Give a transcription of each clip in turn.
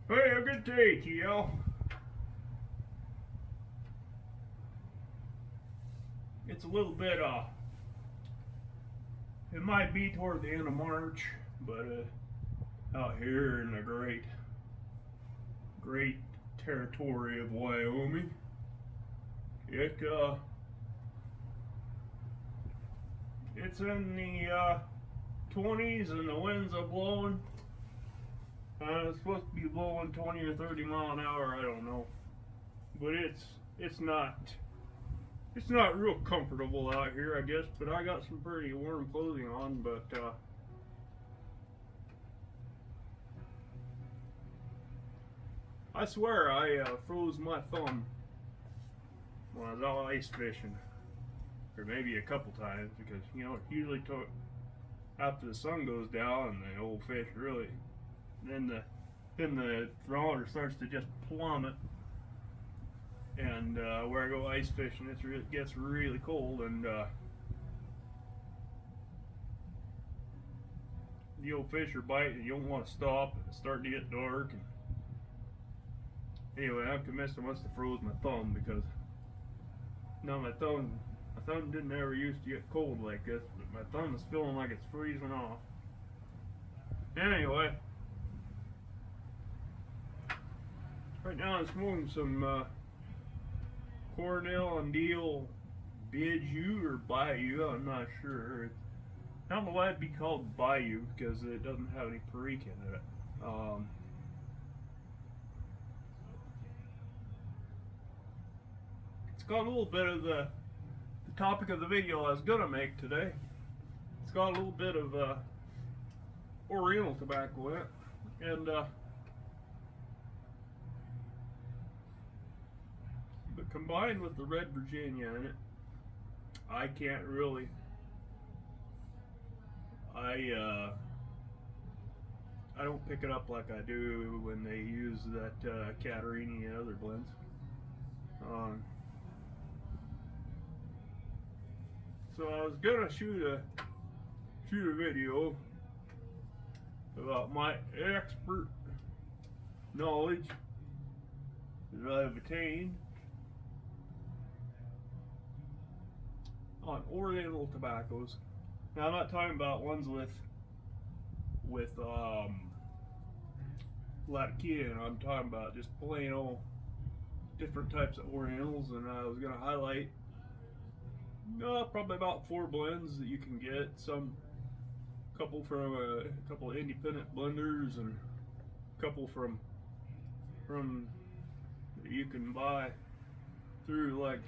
Hey, a good day, TL. It's a little bit, it might be toward the end of March, but, out here in the great territory of Wyoming, it, it's in the, 20s and the winds are blowing. It's supposed to be blowing 20 or 30 mile an hour, I don't know. But it's not it's not real comfortable out here, I guess, but I got some pretty warm clothing on. But I swear I froze my thumb when I was out ice fishing, or maybe a couple times because it usually after the sun goes down and the old fish really then the thermometer starts to just plummet. And where I go ice fishing, it gets really cold, and the old fish are biting. You don't want to stop. It's starting to get dark. And anyway, I'm convinced I must have froze my thumb because no, my thumb didn't ever used to get cold like this, but my thumb is feeling like it's freezing off. Anyway, right now I'm smoking some Cornell and Deal Bijou or Bayou, I'm not sure. I don't know why it'd be called Bayou because it doesn't have any perique in it. It's got a little bit of the topic of the video I was gonna make today. It's got a little bit of Oriental tobacco in it, and but combined with the Red Virginia in it, I can't really. I don't pick it up like I do when they use that Catarini and other blends. Um, so I was gonna shoot a video about my expert knowledge that I've attained on Oriental tobaccos. Now I'm not talking about ones with Latakia, and I'm talking about just plain old different types of Orientals, and I was gonna highlight probably about 4 blends that you can get. Some couple from a couple of independent blenders, and a couple from that you can buy through like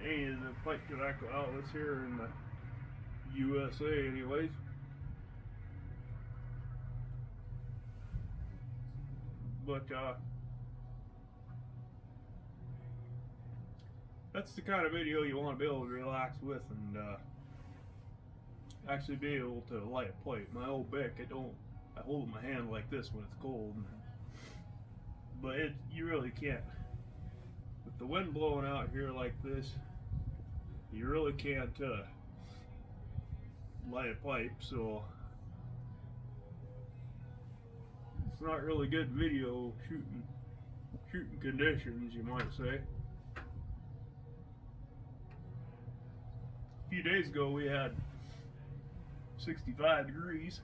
any of the pipe tobacco outlets here in the USA, anyways. But that's the kind of video you want to be able to relax with and actually be able to light a pipe. My old Bic, I hold it in my hand like this when it's cold, but you really can't. With the wind blowing out here like this, you really can't light a pipe, so it's not really good video shooting conditions, you might say. A few days ago we had 65 degrees.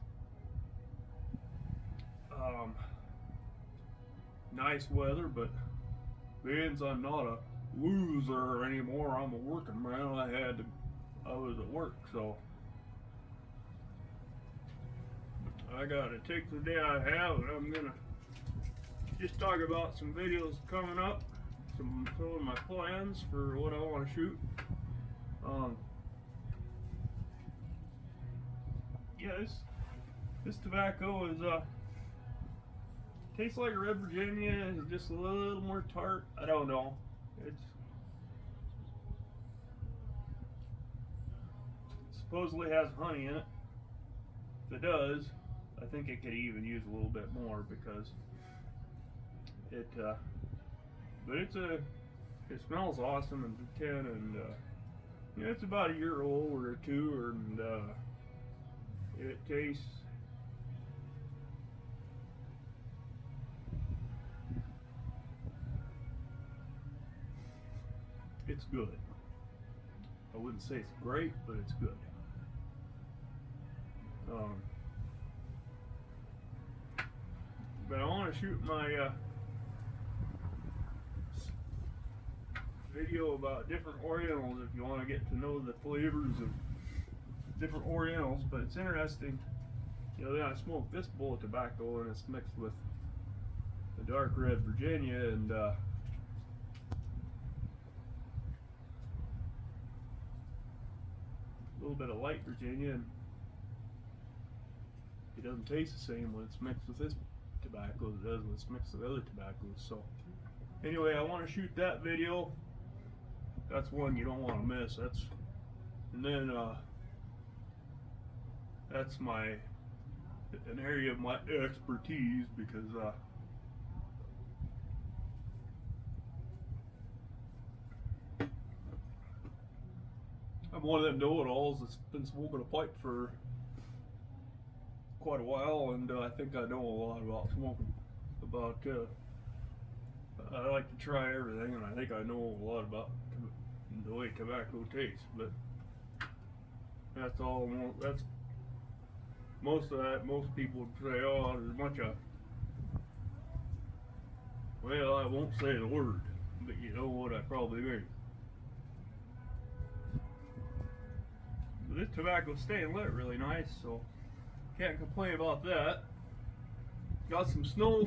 Nice weather, but since I'm not a loser anymore, I'm a working man. I was at work, so I gotta take the day I have, and I'm gonna just talk about some videos coming up, some of my plans for what I want to shoot. Yeah, this tobacco is tastes like a Red Virginia. It's just a little more tart. I don't know. It supposedly has honey in it. If it does, I think it could even use a little bit more because it. But it smells awesome and the tin, and it's about a year old or two, and it tastes it's good. I wouldn't say it's great, but it's good. But I want to shoot my video about different Orientals if you want to get to know the flavors of different Orientals. But it's interesting, you know, then I smoked this bowl of tobacco and it's mixed with the dark red Virginia and a little bit of light Virginia, and it doesn't taste the same when it's mixed with this tobacco as it does when it's mixed with other tobaccos. So anyway, I want to shoot that video. That's one you don't want to miss. And then that's an area of my expertise, because I'm one of them know-it-alls that's been smoking a pipe for quite a while, and I think I know a lot about smoking. I like to try everything, and I think I know a lot about the way tobacco tastes. But that's all. That's most of that. Most people would say, "Oh, there's a bunch of." Well, I won't say the word, but you know what I probably mean. But this tobacco's staying lit really nice, so can't complain about that. Got some snow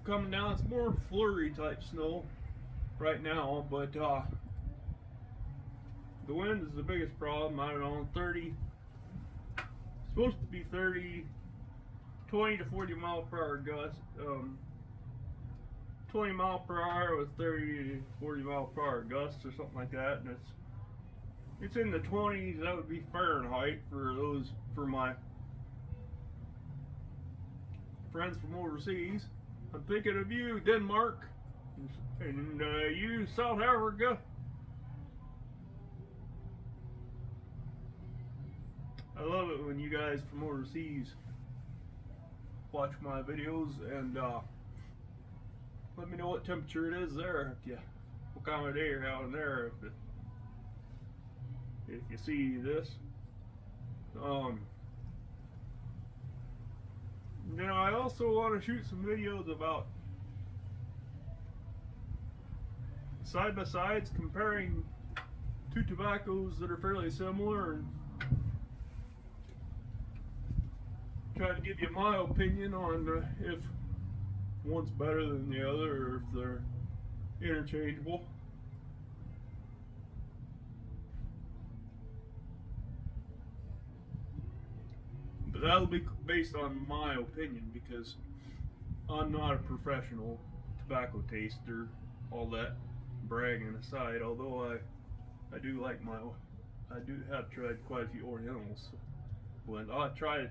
coming down. It's more flurry type snow right now, but the wind is the biggest problem. I don't know, 30, supposed to be 20 to 40 mile per hour gust, 20 mile per hour with 30 to 40 mile per hour gusts or something like that, and it's in the 20s. That would be Fahrenheit for my friends from overseas. I'm thinking of you, Denmark, and you, South Africa. I love it when you guys from overseas watch my videos, and let me know what temperature it is there, what kind of day you're having there, if you see this. You know, I also want to shoot some videos about side-by-sides, comparing two tobaccos that are fairly similar, and try to give you my opinion on if one's better than the other, or if they're interchangeable. But that'll be based on my opinion, because I'm not a professional tobacco taster, all that bragging aside, although I do have tried quite a few Orientals. When I've tried to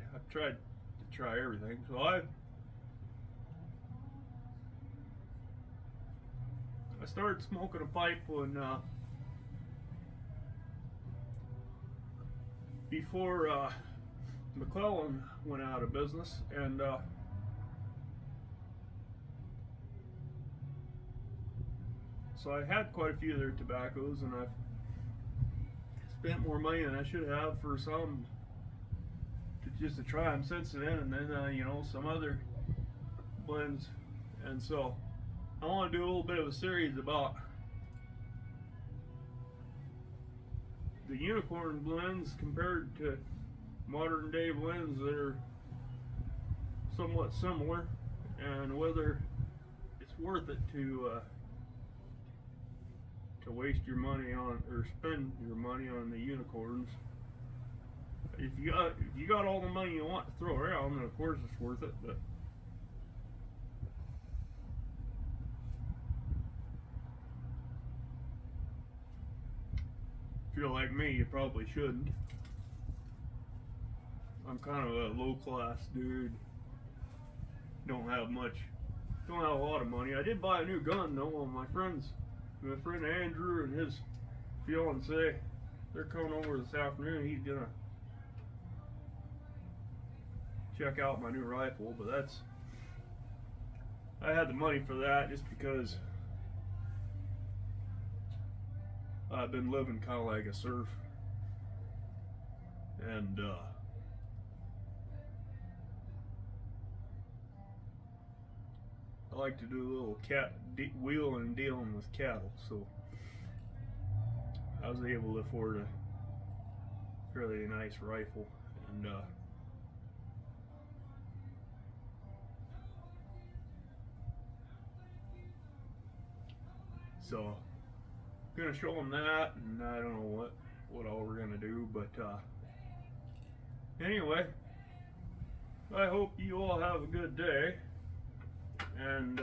try everything. So I started smoking a pipe when before McClellan went out of business, and so I had quite a few of their tobaccos, and I've spent more money than I should have for some just to try them since then, and then you know, some other blends. And so I want to do a little bit of a series about the unicorn blends compared to modern day blends that are somewhat similar, and whether it's worth it to waste your money on, or spend your money on the unicorns. If you got all the money you want to throw around, then of course it's worth it. But if you're like me, you probably shouldn't. I'm kind of a low class dude. Don't have a lot of money. I did buy a new gun though. My friend Andrew and his fiance, they're coming over this afternoon. He's gonna check out my new rifle, but I had the money for that just because I've been living kind of like a serf, and I like to do a little wheeling and dealing with cattle, so I was able to afford a fairly nice rifle, and so I'm gonna show them that, and I don't know what all we're gonna do, but anyway, I hope you all have a good day, and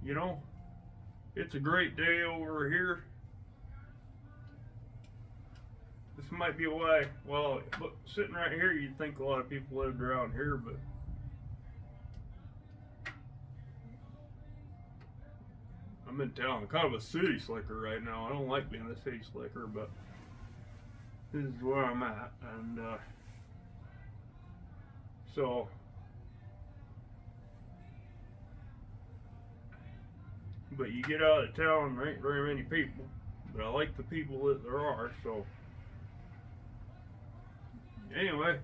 you know, it's a great day over here. This might be why, well, look, sitting right here, you'd think a lot of people lived around here, but I'm in town. I'm kind of a city slicker right now. I don't like being a city slicker, but this is where I'm at, and so but you get out of town, there ain't very many people, but I like the people that there are. So anyway,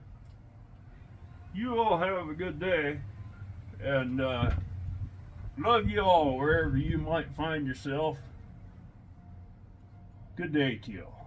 you all have a good day, and love you all wherever you might find yourself. Good day to you all.